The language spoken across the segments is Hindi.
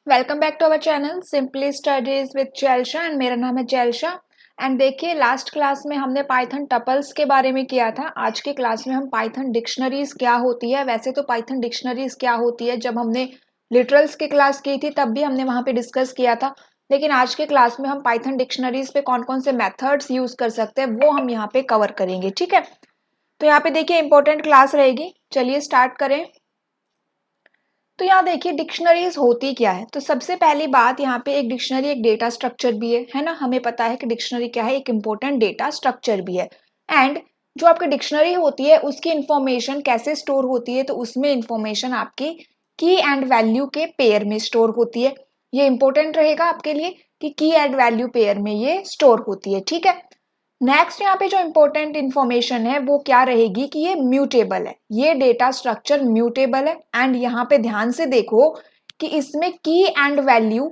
Welcome back to our channel simply studies with Jailsha and मेरा नाम है जैल्शा। एंड देखिए लास्ट क्लास में हमने पाइथन टपल्स के बारे में किया था। आज के क्लास में हम पाइथन डिक्शनरीज क्या होती है, वैसे तो पाइथन डिक्शनरीज क्या होती है जब हमने लिटरल्स की क्लास की थी तब भी हमने वहाँ पे डिस्कस किया था, लेकिन आज के क्लास में हम पाइथन डिक्शनरीज पे कौन कौन से मेथड्स यूज कर सकते हैं वो हम यहाँ पे कवर करेंगे। ठीक है, तो यहाँ पे देखिए इंपॉर्टेंट क्लास रहेगी। चलिए स्टार्ट करें। तो यहाँ देखिए डिक्शनरीज होती क्या है। तो सबसे पहली बात, यहाँ पे एक डिक्शनरी एक डेटा स्ट्रक्चर भी है ना। हमें पता है कि डिक्शनरी क्या है, एक इंपॉर्टेंट डेटा स्ट्रक्चर भी है। एंड जो आपकी डिक्शनरी होती है उसकी इंफॉर्मेशन कैसे स्टोर होती है, तो उसमें इंफॉर्मेशन आपकी की एंड वैल्यू के पेयर में स्टोर होती है। ये इंपॉर्टेंट रहेगा आपके लिए कि की एंड वैल्यू पेयर में ये स्टोर होती है। ठीक है, नेक्स्ट यहाँ पे जो इम्पोर्टेंट इन्फॉर्मेशन है वो क्या रहेगी कि ये म्यूटेबल है, ये डेटा स्ट्रक्चर म्यूटेबल है। एंड यहाँ पे ध्यान से देखो कि इसमें की एंड वैल्यू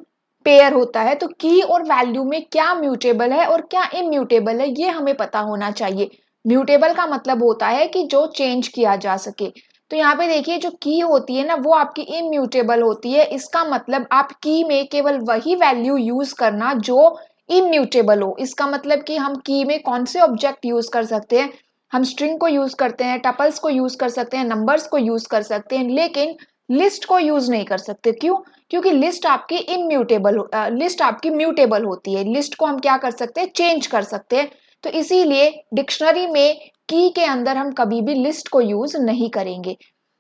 पेयर होता है, तो की और वैल्यू में क्या म्यूटेबल है और क्या इम्यूटेबल है ये हमें पता होना चाहिए। म्यूटेबल का मतलब होता है कि जो चेंज किया जा सके। तो यहाँ पे देखिए जो की होती है ना वो आपकी इम्यूटेबल होती है। इसका मतलब आप की में केवल वही वैल्यू यूज करना जो इम्यूटेबल हो। इसका मतलब कि हम की में कौन से ऑब्जेक्ट यूज कर सकते हैं, हम स्ट्रिंग को यूज करते हैं, टपल्स को यूज कर सकते हैं, नंबर्स को यूज कर सकते हैं, लेकिन लिस्ट को यूज नहीं कर सकते। क्यों? क्योंकि लिस्ट आपकी इम्यूटेबल लिस्ट आपकी म्यूटेबल होती है। लिस्ट को हम क्या कर सकते हैं, चेंज कर सकते हैं। तो इसीलिए डिक्शनरी में की के अंदर हम कभी भी लिस्ट को यूज नहीं करेंगे।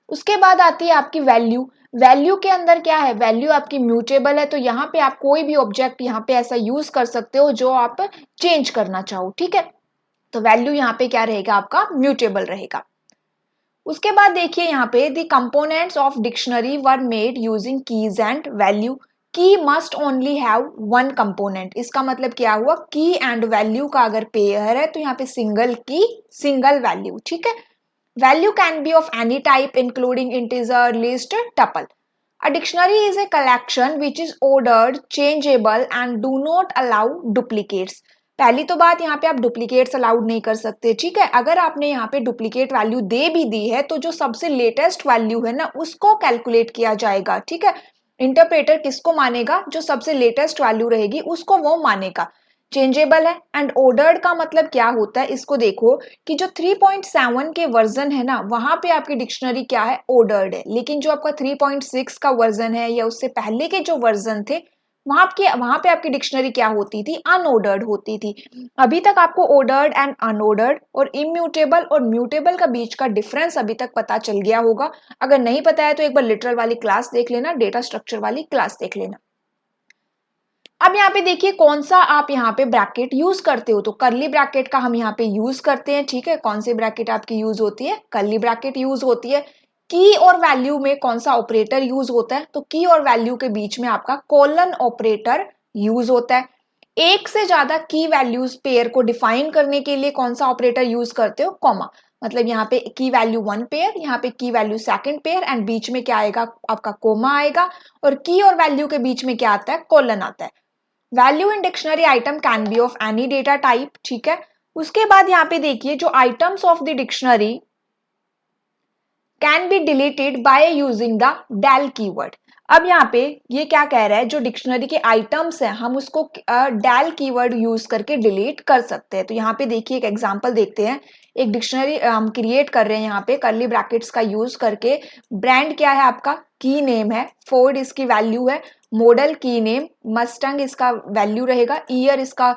उसके बाद आती है आपकी वैल्यू। वैल्यू के अंदर क्या है, वैल्यू आपकी म्यूटेबल है, तो यहाँ पे आप कोई भी ऑब्जेक्ट यहाँ पे ऐसा यूज कर सकते हो जो आप चेंज करना चाहो। ठीक है, तो वैल्यू यहाँ पे क्या रहेगा, आपका म्यूटेबल रहेगा। उसके बाद देखिए यहाँ पे the components of dictionary were made using keys and value. Key must only have one component. इसका मतलब क्या हुआ, की एंड वैल्यू का अगर पेयर है तो यहाँ पे सिंगल की सिंगल वैल्यू। ठीक है, value can be of any type including integer, list, tuple. A dictionary is a collection which is ordered, changeable and do not allow duplicates. पहली तो बात, यहाँ पे आप डुप्लीकेट्स अलाउड नहीं कर सकते। ठीक है, अगर आपने यहाँ पे डुप्लीकेट वैल्यू दे भी दी है तो जो सबसे लेटेस्ट वैल्यू है ना उसको कैलकुलेट किया जाएगा। ठीक है, इंटरप्रेटर किसको मानेगा, जो सबसे लेटेस्ट वैल्यू रहेगी उसको वो मानेगा। चेंजेबल है एंड ऑर्डर्ड का मतलब क्या होता है, इसको देखो कि जो 3.7 के वर्जन है ना वहां पे आपकी डिक्शनरी क्या है, ऑर्डर्ड है, लेकिन जो आपका 3.6 का वर्जन है या उससे पहले के जो वर्जन थे वहां पे आपकी डिक्शनरी क्या होती थी, अनऑर्डर्ड होती थी। अभी तक आपको ऑर्डर्ड एंड अनऑर्डर्ड और इम्यूटेबल और म्यूटेबल का बीच का डिफरेंस अभी तक पता चल गया होगा। अगर नहीं पता है तो एक बार लिटरल वाली क्लास देख लेना, डेटा स्ट्रक्चर वाली क्लास देख लेना। अब यहाँ पे देखिए कौन सा आप यहाँ पे ब्रैकेट यूज करते हो, तो कर्ली ब्रैकेट का हम यहाँ पे यूज करते हैं। ठीक है, कौन सी ब्रैकेट आपकी यूज होती है, कर्ली ब्रैकेट यूज होती है। की और वैल्यू में कौन सा ऑपरेटर यूज होता है, तो की और वैल्यू के बीच में आपका कोलन ऑपरेटर यूज होता है। एक से ज्यादा की वैल्यूज पेयर को डिफाइन करने के लिए कौन सा ऑपरेटर यूज करते हो, कॉमा। मतलब यहाँ पे की वैल्यू 1 पेयर, यहाँ पे की वैल्यू सेकंड पेयर एंड बीच में क्या आएगा, आपका कोमा आएगा। और की और वैल्यू के बीच में क्या आता है, कोलन आता है। Value in dictionary item can be of any data type. ठीक है, उसके बाद यहाँ पे देखिए जो items of the dictionary can be deleted by using the del keyword. अब यहाँ पे ये क्या कह रहा है, जो डिक्शनरी के आइटम्स हैं हम उसको डेल कीवर्ड यूज करके डिलीट कर सकते हैं। तो यहाँ पे देखिए एक एग्जांपल देखते हैं। एक डिक्शनरी हम क्रिएट कर रहे हैं यहाँ पे कर्ली ब्रैकेट्स का यूज करके। ब्रांड क्या है आपका, की नेम है, फोर्ड इसकी वैल्यू है, मॉडल की नेम, मस्टंग इसका वैल्यू रहेगा, ईयर इसका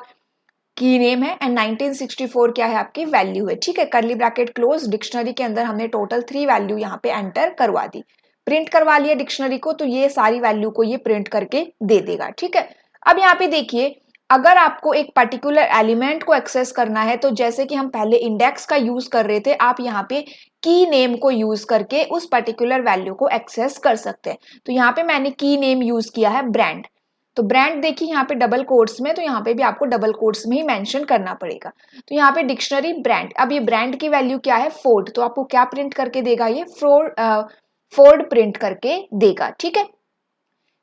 की नेम है एंड 1964 क्या है आपकी वैल्यू है। ठीक है, कर्ली ब्रैकेट क्लोज। डिक्शनरी के अंदर हमने टोटल 3 वैल्यू यहाँ पे एंटर करवा दी, प्रिंट करवा लिया डिक्शनरी को, तो ये सारी वैल्यू को ये प्रिंट करके दे देगा। ठीक है, अब यहाँ पे देखिए अगर आपको एक पर्टिकुलर एलिमेंट को एक्सेस करना है, तो जैसे कि हम पहले इंडेक्स का यूज कर रहे थे, आप यहाँ पे की नेम को यूज करके उस पर्टिकुलर वैल्यू को एक्सेस कर सकते हैं। तो यहाँ पे मैंने की नेम यूज किया है ब्रांड। तो ब्रांड देखिए यहाँ पे डबल कोट्स में, तो यहाँ पे भी आपको डबल कोट्स में ही मेंशन करना पड़ेगा। तो यहाँ पे डिक्शनरी ब्रांड, अब ये ब्रांड की वैल्यू क्या है, फोर्ड, तो आपको क्या प्रिंट करके देगा, ये फोर्ड प्रिंट करके देगा। ठीक है,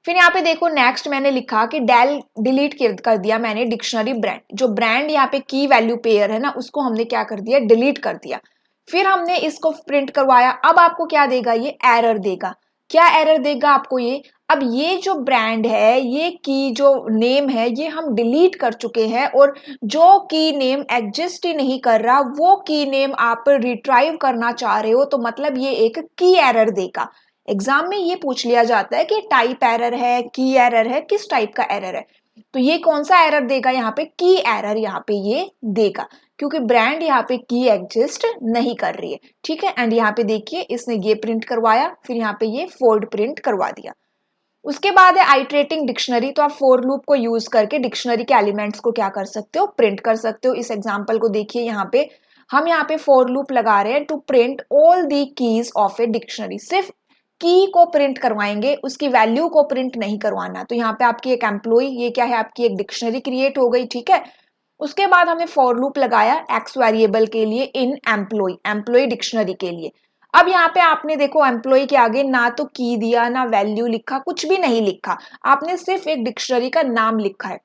फिर यहाँ पे देखो नेक्स्ट मैंने लिखा कि डेल डिलीट कर दिया मैंने डिक्शनरी ब्रांड। जो ब्रांड यहाँ पे की वैल्यू पेयर है ना उसको हमने क्या कर दिया, डिलीट कर दिया। फिर हमने इसको प्रिंट करवाया, अब आपको क्या देगा, ये एरर देगा। क्या एरर देगा आपको ये? अब ये जो ब्रांड है, ये की जो नेम है, ये हम डिलीट कर चुके हैं और जो की नेम एग्जिस्ट ही नहीं कर रहा, वो की नेम आप रिट्राइव करना चाह रहे हो, तो मतलब ये एक की एरर देगा। एग्जाम में ये पूछ लिया जाता है कि टाइप एरर है, की एरर है, किस टाइप का एरर है। तो ये कौन सा एरर देगा यहाँ पे? की एरर यहाँ पे ये देगा, क्योंकि ब्रांड यहाँ पे की एग्जिस्ट नहीं कर रही है। ठीक है, एंड यहाँ पे देखिए इसने ये प्रिंट करवाया, फिर यहाँ पे ये फोर्ड प्रिंट करवा दिया। उसके बाद है आइटरेटिंग डिक्शनरी। तो आप फॉर लूप को यूज करके डिक्शनरी के एलिमेंट्स को क्या कर सकते हो? प्रिंट कर सकते हो। इस एग्जांपल को देखिए, यहाँ पे हम यहाँ पे फॉर लूप लगा रहे हैं to print all the keys of a dictionary. सिर्फ की को प्रिंट करवाएंगे, उसकी वैल्यू को प्रिंट नहीं करवाना। तो यहाँ पे आपकी एक एम्प्लॉय, ये क्या है? आपकी एक डिक्शनरी क्रिएट हो गई। ठीक है, उसके बाद हमने फॉर लूप लगाया एक्स वेरिएबल के लिए इन एम्प्लॉय, एम्प्लॉय डिक्शनरी के लिए। अब यहाँ पे आपने देखो एम्प्लॉय के आगे ना तो की दिया, ना वैल्यू लिखा, कुछ भी नहीं लिखा, आपने सिर्फ एक डिक्शनरी का नाम लिखा है।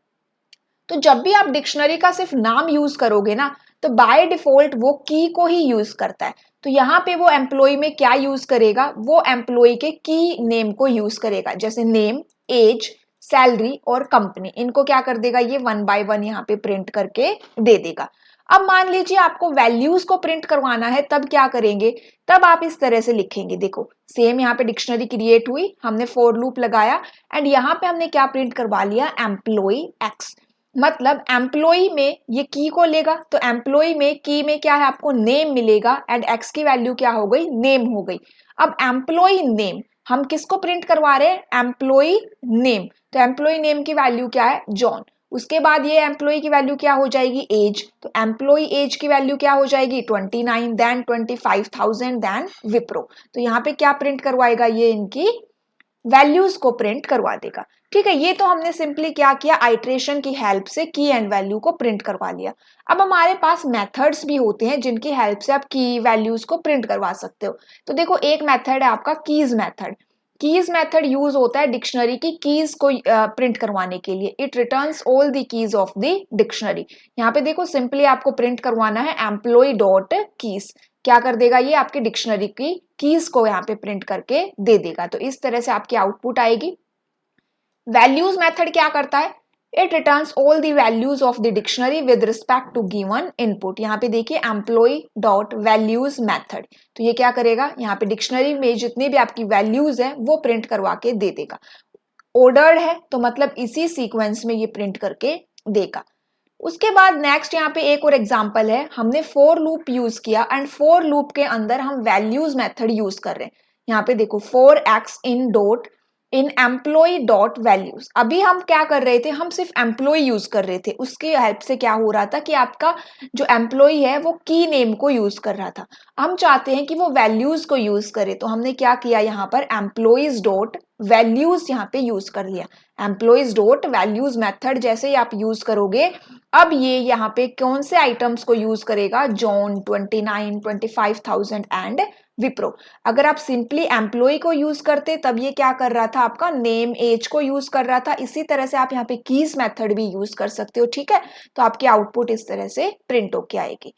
तो जब भी आप डिक्शनरी का सिर्फ नाम यूज करोगे ना, तो बाय डिफॉल्ट वो की को ही यूज करता है। तो यहाँ पे वो एम्प्लॉय में क्या यूज करेगा? वो एम्प्लॉय के की नेम को यूज करेगा, जैसे नेम, एज, सैलरी और कंपनी। इनको क्या कर देगा? ये वन बाय वन यहाँ पे प्रिंट करके दे देगा। अब मान लीजिए आपको वैल्यूज को प्रिंट करवाना है, तब क्या करेंगे? तब आप इस तरह से लिखेंगे। देखो सेम यहाँ पे डिक्शनरी क्रिएट हुई, हमने फॉर लूप लगाया एंड यहाँ पे हमने क्या प्रिंट करवा लिया? Employ x. मतलब एम्प्लॉय में ये की को लेगा, तो एम्प्लॉय में की में क्या है? आपको नेम मिलेगा एंड एक्स की वैल्यू क्या हो गई? नेम हो गई। अब एम्प्लॉय नेम हम किसको प्रिंट करवा रहे हैं? Employee name. तो एम्प्लॉय नेम की वैल्यू क्या है? जॉन। उसके बाद ये एम्प्लॉय की वैल्यू क्या हो जाएगी? एज। तो एम्प्लॉय एज की वैल्यू क्या हो जाएगी? 29, देन 25,000, देन विप्रो। तो यहाँ पे क्या प्रिंट करवाएगा? ये इनकी वैल्यूज को प्रिंट करवा देगा। ठीक है, ये तो हमने सिंपली क्या किया? आइट्रेशन की हेल्प से की एंड वैल्यू को प्रिंट करवा लिया। अब हमारे पास मेथड्स भी होते हैं जिनकी हेल्प से आप की वैल्यूज को प्रिंट करवा सकते हो। तो देखो एक मेथड है आपका keys method. Keys method use होता है डिक्शनरी की कीज को प्रिंट करवाने के लिए। It returns all the keys of the dictionary. यहाँ पे देखो सिंपली आपको प्रिंट करवाना है एम्प्लॉय डॉट कीज। क्या कर देगा? ये आपकी डिक्शनरी की कीज को यहाँ पे प्रिंट करके दे देगा। तो इस तरह से आपकी आउटपुट आएगी। वैल्यूज मेथड क्या करता है? It returns all the values of the dictionary with respect to given input. यहाँ पे देखिए एम्प्लॉय डॉट वैल्यूज मेथड। तो ये क्या करेगा? यहाँ पे डिक्शनरी में जितनी भी आपकी वैल्यूज है वो प्रिंट करवा के दे देगा। ऑर्डर्ड है तो मतलब इसी सीक्वेंस में ये प्रिंट करके देगा। उसके बाद नेक्स्ट यहाँ पे एक और एग्जांपल है, हमने फॉर लूप यूज किया एंड फॉर लूप के अंदर हम वैल्यूज मेथड यूज कर रहे हैं। यहाँ पे देखो for x in dot in employ dot values. अभी हम क्या कर रहे थे? हम सिर्फ एम्प्लॉय यूज कर रहे थे। उसकी हेल्प से क्या हो रहा था कि आपका जो एम्प्लॉय है वो की नेम को यूज कर रहा था। हम चाहते हैं कि वो वैल्यूज को यूज करे, तो हमने क्या किया? यहाँ पर एम्प्लॉयज डॉट वैल्यूज यहाँ पे यूज कर लिया। एम्प्लॉयज डॉट वैल्यूज मेथड जैसे ही आप यूज करोगे, अब ये यहाँ पे कौन से आइटम्स को यूज करेगा? John, 29, 25,000 and Wipro. अगर आप सिंपली एम्प्लॉय को यूज करते तब ये क्या कर रहा था? आपका नेम, एज को यूज कर रहा था। इसी तरह से आप यहाँ पे कीज मेथड भी यूज कर सकते हो। ठीक है, तो आपकी आउटपुट इस तरह से प्रिंट होके आएगी।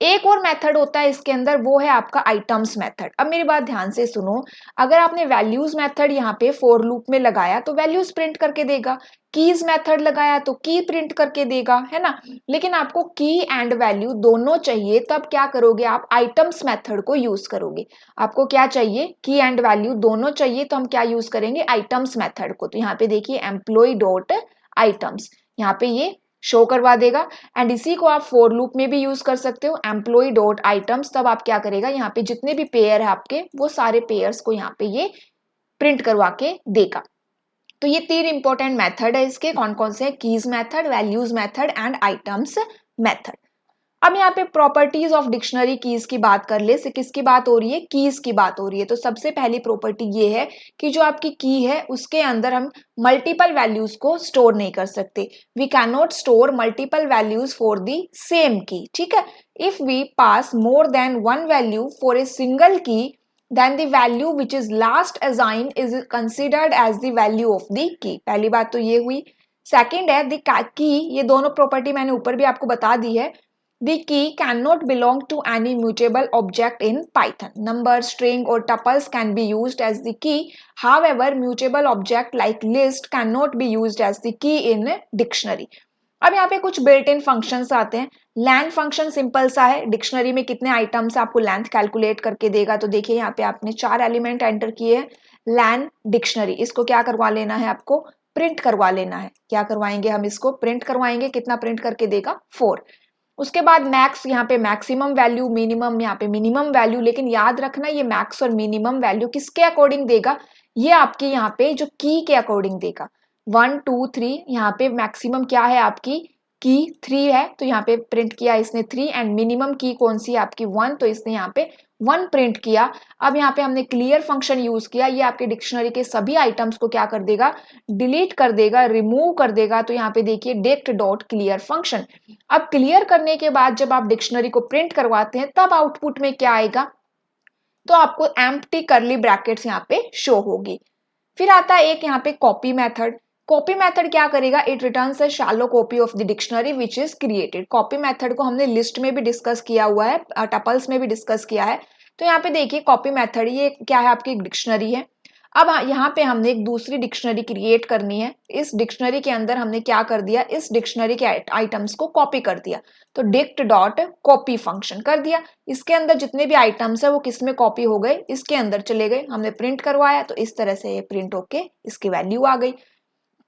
एक और मेथड होता है इसके अंदर, वो है आपका आइटम्स मेथड। अब मेरी बात ध्यान से सुनो, अगर आपने वैल्यूज मेथड यहाँ पे फॉर लूप में लगाया तो वैल्यूज प्रिंट करके देगा, कीज मेथड लगाया तो की प्रिंट करके देगा, है ना। लेकिन आपको की एंड वैल्यू दोनों चाहिए, तब क्या करोगे? आप आइटम्स मेथड को यूज करोगे। आपको क्या चाहिए? की एंड वैल्यू दोनों चाहिए, तो हम क्या यूज करेंगे? आइटम्स मेथड को। तो यहाँ पे देखिए एम्प्लॉय डॉट आइटम्स, यहाँ पे ये शो करवा देगा। एंड इसी को आप फॉर लूप में भी यूज कर सकते हो, एम्प्लॉय डॉट आइटम्स। तब आप क्या करेगा? यहाँ पे जितने भी पेयर है आपके, वो सारे पेयर्स को यहाँ पे ये प्रिंट करवा के देगा। तो ये तीन इंपॉर्टेंट मेथड है इसके। कौन कौन से? Keys method, values method and items method. अब यहाँ पे प्रॉपर्टीज ऑफ डिक्शनरी कीज की बात कर ले। से किसकी बात हो रही है? कीज की बात हो रही है। तो सबसे पहली प्रॉपर्टी ये है कि जो आपकी की है उसके अंदर हम मल्टीपल वैल्यूज को स्टोर नहीं कर सकते। We can not store multiple values for the same key. ठीक है, if we pass more than one value for a single key, then the value which is last assigned is considered as the value of the key। पहली बात तो ये हुई। सेकंड है द की, ये दोनों प्रॉपर्टी मैंने ऊपर भी आपको बता दी है। The key cannot belong to any mutable object in Python. Number, string or tuples can be used as the key. However, mutable object like list cannot be used as the key in dictionary. अब यहाँ पे कुछ बिल्ट इन फंक्शंस आते हैं। लैन फंक्शन सिंपल सा है, डिक्शनरी में कितने आइटम्स आपको लेंथ कैलकुलेट करके देगा। तो देखिए यहाँ पे आपने 4 एलिमेंट एंटर किए हैं। लैन डिक्शनरी, इसको क्या करवा लेना है, आपको प्रिंट करवा लेना है। क्या करवाएंगे हम, इसको प्रिंट करवाएंगे। कितना प्रिंट करके देगा, 4। उसके बाद मैक्स, यहाँ पे मैक्सिमम वैल्यू, मिनिमम यहाँ पे मिनिमम वैल्यू। लेकिन याद रखना ये मैक्स और मिनिमम वैल्यू किसके अकॉर्डिंग देगा, ये आपकी यहाँ पे जो की के अकॉर्डिंग देगा। 1 2 3, यहाँ पे मैक्सिमम क्या है आपकी की 3 है, तो यहाँ पे प्रिंट किया इसने 3। एंड मिनिमम की कौन सी है आपकी 1, तो इसने यहाँ पे 1 प्रिंट किया। अब यहाँ पे हमने क्लियर फंक्शन यूज किया, ये आपके डिक्शनरी के सभी आइटम्स को क्या कर देगा, डिलीट कर देगा, रिमूव कर देगा। तो यहाँ पे देखिए डिक्ट डॉट क्लियर फंक्शन। अब क्लियर करने के बाद जब आप डिक्शनरी को प्रिंट करवाते हैं तब आउटपुट में क्या आएगा, तो आपको एम्प्टी करली ब्रैकेट्स यहाँ पे शो होगी। फिर आता है एक यहाँ पे कॉपी मेथड। कॉपी मेथड क्या करेगा, it returns a shallow copy of the dictionary which is created. Copy method को हमने लिस्ट में भी डिस्कस किया हुआ है, टपल्स में भी डिस्कस किया है। तो यहाँ पे देखिए कॉपी मेथड, ये क्या है, आपकी डिक्शनरी है। अब यहाँ पे हमने एक दूसरी डिक्शनरी क्रिएट करनी है। इस डिक्शनरी के अंदर हमने क्या कर दिया, इस डिक्शनरी के आइटम्स को कॉपी कर दिया। तो डिक्ट डॉट कॉपी फंक्शन कर दिया। इसके अंदर जितने भी आइटम्स है वो किस में कॉपी हो गए, इसके अंदर चले गए। हमने प्रिंट करवाया तो इस तरह से ये प्रिंट होके इसकी वैल्यू आ गई।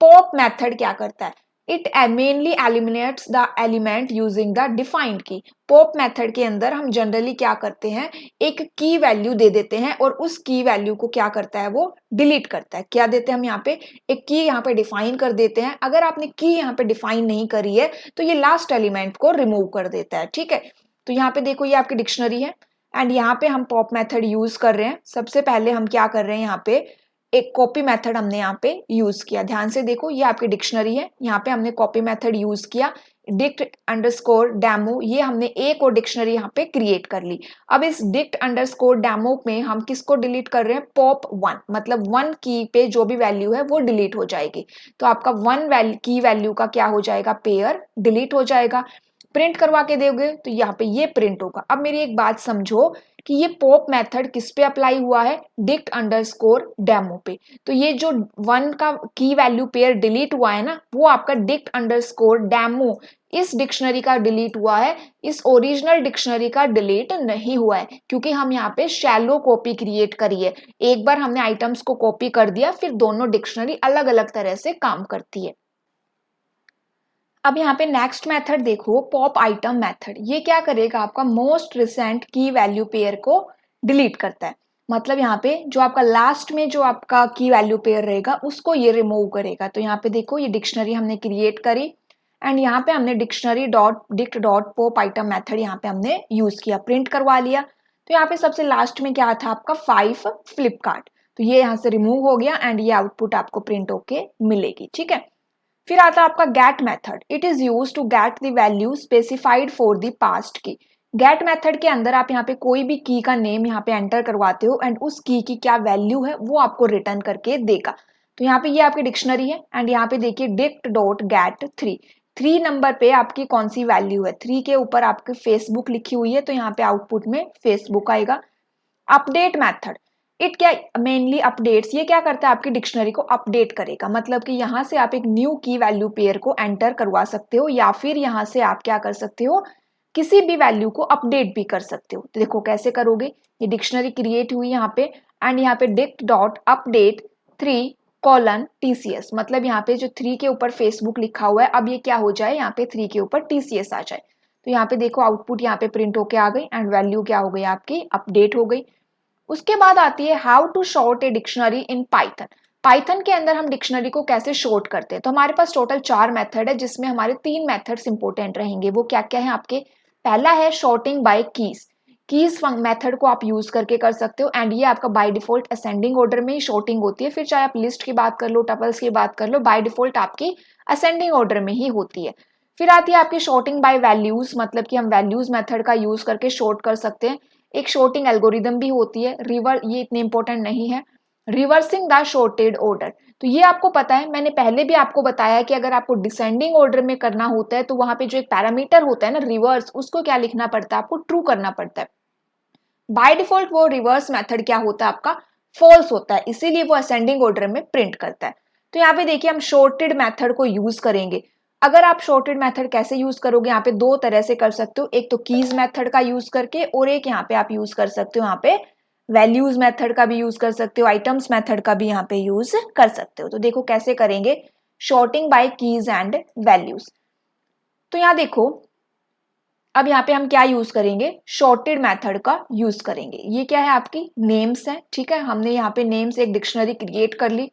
पॉप मेथड क्या करता है, it mainly eliminates the element using the defined की। पॉप मेथड के अंदर हम जनरली क्या करते हैं, एक की वैल्यू दे देते हैं और उस की वैल्यू को क्या करता है, वो डिलीट करता है। क्या देते हैं हम यहाँ पे, एक की यहाँ पे डिफाइन कर देते हैं। अगर आपने की यहाँ पे डिफाइन नहीं करी है तो ये लास्ट एलिमेंट को रिमूव कर देता है, ठीक है। तो यहाँ पे देखो ये आपकी डिक्शनरी है एंड यहाँ पे हम पॉप मेथड यूज कर रहे हैं। सबसे पहले हम क्या कर रहे हैं, यहाँ पे एक कॉपी मेथड हमने यहाँ पे यूज किया। ध्यान से देखो ये आपकी डिक्शनरी है, यहाँ पे हमने कॉपी मेथड यूज किया। डिक्ट अंडरस्कोर डेमो, ये हमने एक और डिक्शनरी यहाँ पे क्रिएट कर ली। अब इस डिक्ट अंडरस्कोर डेमो में हम किसको डिलीट कर रहे हैं, पॉप 1, मतलब 1 की पे जो भी वैल्यू है वो डिलीट हो जाएगी। तो आपका 1 की वैल्यू का क्या हो जाएगा, पेयर डिलीट हो जाएगा। प्रिंट करवा के दोगे तो यहाँ पे ये प्रिंट होगा। अब मेरी एक बात समझो कि ये पॉप मेथड किस पे अप्लाई हुआ है, डिक्ट अंडरस्कोर डेमो पे। तो ये जो 1 का की वैल्यू पेयर डिलीट हुआ है ना, वो आपका डिक्ट अंडरस्कोर डेमो इस डिक्शनरी का डिलीट हुआ है, इस ओरिजिनल डिक्शनरी का डिलीट नहीं हुआ है, क्योंकि हम यहाँ पे शैलो कॉपी क्रिएट करी है। एक बार हमने आइटम्स को कॉपी कर दिया, फिर दोनों डिक्शनरी अलग अलग तरह से काम करती है। अब यहाँ पे नेक्स्ट मेथड देखो, पॉप आइटम मेथड। ये क्या करेगा, आपका मोस्ट रिसेंट की वैल्यू पेयर को डिलीट करता है। मतलब यहाँ पे जो आपका लास्ट में जो आपका की वैल्यू पेयर रहेगा उसको ये रिमूव करेगा। तो यहाँ पे देखो ये डिक्शनरी हमने क्रिएट करी एंड यहाँ पे हमने dictionary dot dict dot pop item method यहाँ पे हमने यूज किया, प्रिंट करवा लिया। तो यहाँ पे सबसे लास्ट में क्या था आपका 5 फ्लिपकार्ट। तो ये यहाँ से रिमूव हो गया एंड ये आउटपुट आपको प्रिंट होके मिलेगी, ठीक है। फिर आता है आपका get method. It is use to get the value specified for the past key. Get method के अंदर आप यहाँ पे कोई भी की का नेम यहाँ पे एंटर करवाते हो एंड उस की क्या वैल्यू है वो आपको रिटर्न करके देगा। तो यहाँ पे ये आपकी डिक्शनरी है एंड यहाँ पे देखिए डिक्ट डॉट गेट 3 नंबर पे आपकी कौन सी वैल्यू है, 3 के ऊपर आपकी फेसबुक लिखी हुई है, तो यहाँ पे आउटपुट में फेसबुक आएगा। अपडेट मेथड, इट क्या मेनली अपडेट्स, ये क्या करता है आपकी डिक्शनरी को अपडेट करेगा। मतलब कि यहाँ से आप एक न्यू की वैल्यू पेयर को एंटर करवा सकते हो या फिर यहाँ से आप क्या कर सकते हो, किसी भी वैल्यू को अपडेट भी कर सकते हो। तो देखो कैसे करोगे, ये डिक्शनरी क्रिएट हुई यहाँ पे एंड यहाँ पे dict dot update 3 colon TCS, मतलब यहाँ पे जो 3 के ऊपर फेसबुक लिखा हुआ है अब ये क्या हो जाए, यहाँ पे 3 के ऊपर TCS आ जाए। तो यहाँ पे देखो आउटपुट यहाँ पे प्रिंट होके आ गई एंड वैल्यू क्या हो गई आपकी, अपडेट हो गई। उसके बाद आती है how to short a dictionary in Python. Python के अंदर हम डिक्शनरी को कैसे शॉर्ट करते हैं। तो हमारे पास टोटल 4 मेथड है जिसमें हमारे 3 मेथड्स इंपॉर्टेंट रहेंगे। वो क्या क्या है आपके, पहला है शॉर्टिंग बाय कीज मेथड को आप यूज करके कर सकते हो एंड ये आपका बाय डिफॉल्ट असेंडिंग ऑर्डर में ही शॉर्टिंग होती है। फिर चाहे आप लिस्ट की बात कर लो, टपल्स की बात कर लो, बाय डिफॉल्ट आपकी असेंडिंग ऑर्डर में ही होती है। फिर आती है आपकी शॉर्टिंग बाय वैल्यूज, मतलब कि हम वैल्यूज मेथड का यूज करके शॉर्ट कर सकते हैं। एक शॉर्टिंग एल्गोरिदम भी होती है, रिवर, ये इतनी इंपॉर्टेंट नहीं है। Reversing the shorted order. तो ये आपको पता है, मैंने पहले भी आपको बताया कि अगर आपको डिसेंडिंग ऑर्डर में करना होता है तो वहां पे जो एक पैरामीटर होता है ना रिवर्स, उसको क्या लिखना पड़ता है, आपको ट्रू करना पड़ता है। बाय डिफॉल्ट वो रिवर्स मेथड क्या होता है आपका, फॉल्स होता है, इसीलिए वो असेंडिंग ऑर्डर में प्रिंट करता है। तो यहाँ पे देखिए हम शॉर्टेड मेथड को यूज करेंगे। अगर आप शॉर्टेड मेथड कैसे यूज करोगे, यहाँ पे दो तरह से कर सकते हो, एक तो कीज मेथड का यूज करके, और एक यहाँ पे आप यूज कर सकते हो यहाँ पे वैल्यूज मेथड का भी यूज कर सकते हो, आइटम्स मेथड का भी यहाँ पे यूज कर सकते हो। तो देखो कैसे करेंगे, shorting by keys and values. तो यहाँ देखो अब यहाँ पे हम क्या यूज करेंगे, शॉर्टेड मेथड का यूज करेंगे। ये क्या है, आपकी नेम्स है, ठीक है। हमने यहाँ पे नेम्स एक डिक्शनरी क्रिएट कर ली।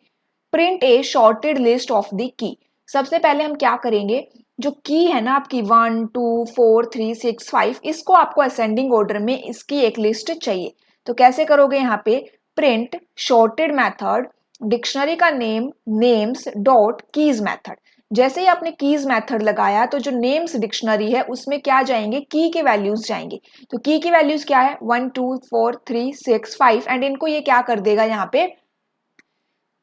Print a sorted list of the key. सबसे पहले हम क्या करेंगे, जो की है ना आपकी 1 2 4 3 6 5, इसको आपको असेंडिंग ऑर्डर में इसकी एक लिस्ट चाहिए। तो कैसे करोगे, यहाँ पे प्रिंट शॉर्टेड मेथड डिक्शनरी का name names dot keys method. जैसे ही आपने कीज मेथड लगाया तो जो नेम्स डिक्शनरी है उसमें क्या जाएंगे, की के वैल्यूज जाएंगे। तो की वैल्यूज क्या है, 1 2 4 3 6 5, एंड इनको ये क्या कर देगा, यहाँ पे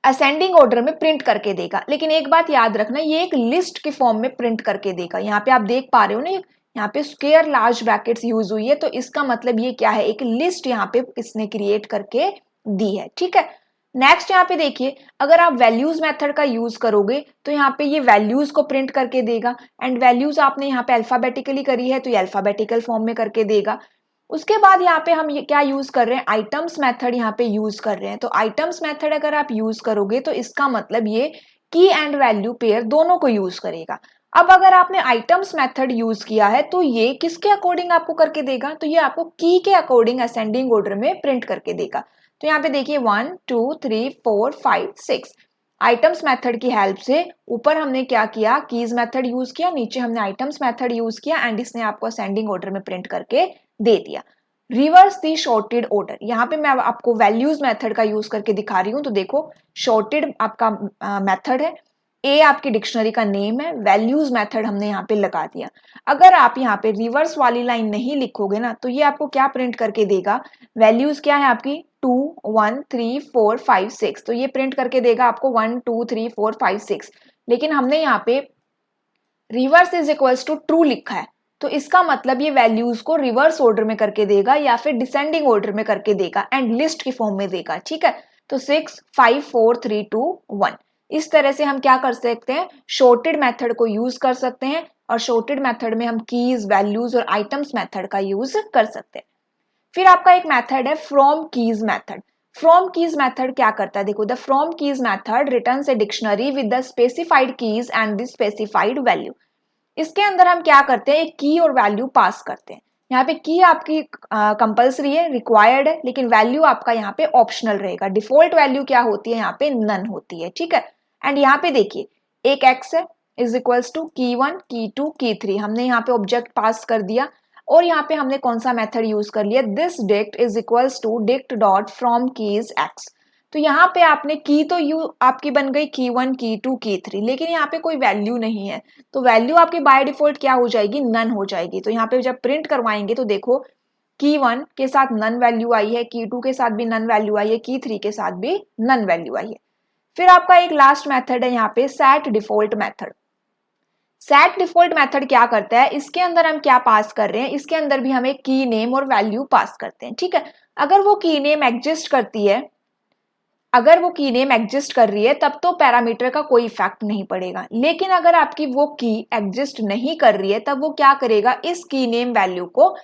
असेंडिंग ऑर्डर में प्रिंट करके देगा। लेकिन एक बात याद रखना, ये एक लिस्ट के फॉर्म में प्रिंट करके देगा। यहाँ पे आप देख पा रहे हो ना, यहाँ पे स्क्वायर लार्ज ब्रैकेट्स यूज हुई है, तो इसका मतलब ये क्या है, एक लिस्ट यहाँ पे इसने क्रिएट करके दी है, ठीक है। नेक्स्ट यहाँ पे देखिए, अगर आप वैल्यूज मेथड का यूज करोगे तो यहाँ पे ये वैल्यूज को प्रिंट करके देगा, एंड वैल्यूज आपने यहाँ पे अल्फाबेटिकली करी है तो ये अल्फाबेटिकल फॉर्म में करके देगा। उसके बाद यहाँ पे हम ये क्या यूज कर रहे हैं, आइटम्स मेथड यहाँ पे यूज कर रहे हैं। तो आइटम्स मेथड अगर आप यूज करोगे तो इसका मतलब ये की एंड वैल्यू पेयर दोनों को यूज करेगा। अब अगर आपने आइटम्स मेथड यूज किया है तो ये किसके अकॉर्डिंग आपको करके देगा, तो ये आपको की के अकॉर्डिंग असेंडिंग ऑर्डर में प्रिंट करके देगा। तो यहाँ पे देखिए 1 2 3 4 5 6, आइटम्स मेथड की हेल्प से ऊपर हमने क्या किया, कीज मेथड यूज किया, नीचे हमने आइटम्स मेथड यूज किया, एंड इसने आपको असेंडिंग ऑर्डर में प्रिंट करके दे दिया। रिवर्स दी शॉर्टेड ऑर्डर, यहाँ पे मैं आपको वैल्यूज मेथड का यूज करके दिखा रही हूँ। तो देखो शॉर्टेड आपका मेथड है, ए आपकी डिक्शनरी का नेम है, वैल्यूज मेथड हमने यहाँ पे लगा दिया। अगर आप यहाँ पे रिवर्स वाली लाइन नहीं लिखोगे ना तो ये आपको क्या प्रिंट करके देगा, वैल्यूज क्या है आपकी 2 1 3 4 5 6, तो ये प्रिंट करके देगा आपको 1 2 3 4 5 6। लेकिन हमने यहाँ पे reverse is equals to true लिखा है, तो इसका मतलब ये वैल्यूज को रिवर्स ऑर्डर में करके देगा या फिर डिसेंडिंग ऑर्डर में करके देगा, एंड लिस्ट की फॉर्म में देगा, ठीक है। तो 6 5 4 3 2 1, इस तरह से हम क्या कर सकते हैं, शॉर्टेड मेथड को यूज कर सकते हैं, और शॉर्टेड मेथड में हम कीज वैल्यूज और आइटम्स मेथड का यूज कर सकते हैं। फिर आपका एक मेथड है from keys method. From keys method क्या करता है, देखो the from keys method returns a dictionary with the specified keys and the specified value. इसके अंदर हम क्या करते हैं, एक की और वैल्यू पास करते हैं। यहाँ पे की आपकी कंपलसरी है, रिक्वायर्ड है, लेकिन वैल्यू आपका यहाँ पे ऑप्शनल रहेगा। डिफॉल्ट वैल्यू क्या होती है, यहाँ पे नन होती है, ठीक है। एंड यहाँ पे देखिए एक एक्स है इज इक्वल्स टू की 1 की 2 की 3, हमने यहाँ पे ऑब्जेक्ट पास कर दिया, और यहाँ पे हमने कौन सा मेथड यूज कर लिया, this dict is equals to dict dot from keys x. तो यहाँ पे आपने की तो यू आपकी बन गई की 1 की 2 की 3, लेकिन यहाँ पे कोई वैल्यू नहीं है, तो वैल्यू आपकी बाय डिफॉल्ट क्या हो जाएगी, नन हो जाएगी। तो यहाँ पे जब प्रिंट करवाएंगे तो देखो की 1 के साथ नन वैल्यू आई है, की 2 के साथ भी नन वैल्यू आई है, की 3 के साथ भी नन वैल्यू आई है। फिर आपका एक लास्ट मेथड है यहाँ पे set default method. Set default method क्या करता है, इसके अंदर हम क्या पास कर रहे हैं, इसके अंदर भी हम एक की नेम और वैल्यू पास करते हैं, ठीक है। अगर वो की नेम एग्जिस्ट करती है, अगर वो की नेम एग्जिस्ट कर रही है तब तो पैरामीटर का कोई इफेक्ट नहीं पड़ेगा, लेकिन अगर आपकी वो की एग्जिस्ट नहीं कर रही है तब वो क्या करेगा, इस की नेम वैल्यू को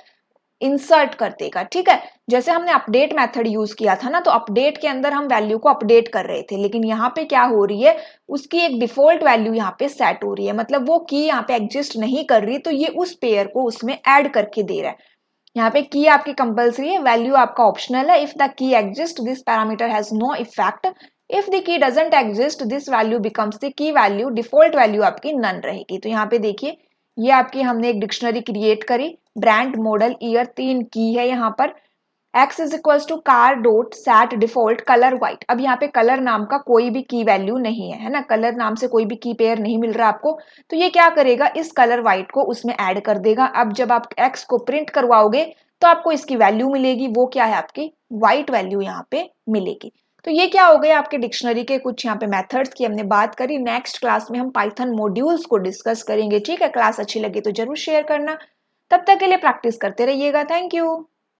इंसर्ट कर देगा, ठीक है। जैसे हमने अपडेट मेथड यूज किया था ना, तो अपडेट के अंदर हम वैल्यू को अपडेट कर रहे थे, लेकिन यहाँ पे क्या हो रही है, उसकी एक डिफॉल्ट वैल्यू यहाँ पे सेट हो रही है, मतलब वो की यहाँ पे एग्जिस्ट नहीं कर रही, तो ये उस पेयर को उसमें ऐड करके दे रहा है। यहाँ पे की आपकी कंपलसरी है, वैल्यू आपका ऑप्शनल है। If the key exist this parameter has no effect, if the key doesn't exist this value becomes the key value, default value आपकी नन रहेगी। तो यहाँ पे देखिए ये आपकी हमने एक डिक्शनरी क्रिएट करी, ब्रांड मॉडल ईयर 3 की है यहाँ पर, x is equals to car dot set default colour white. अब यहाँ पे कलर नाम का कोई भी की वैल्यू नहीं है ना, कलर नाम से कोई भी की पेयर नहीं मिल रहा आपको, तो ये क्या करेगा, इस कलर व्हाइट को उसमें ऐड कर देगा। अब जब आप x को प्रिंट करवाओगे तो आपको इसकी वैल्यू मिलेगी, वो क्या है आपकी व्हाइट वैल्यू यहाँ पे मिलेगी। तो ये क्या हो गए आपके डिक्शनरी के कुछ यहाँ पे मेथड्स की हमने बात करी। नेक्स्ट क्लास में हम पाइथन मॉड्यूल्स को डिस्कस करेंगे, ठीक है। क्लास अच्छी लगी तो जरूर शेयर करना। तब तक के लिए प्रैक्टिस करते रहिएगा। Thank you.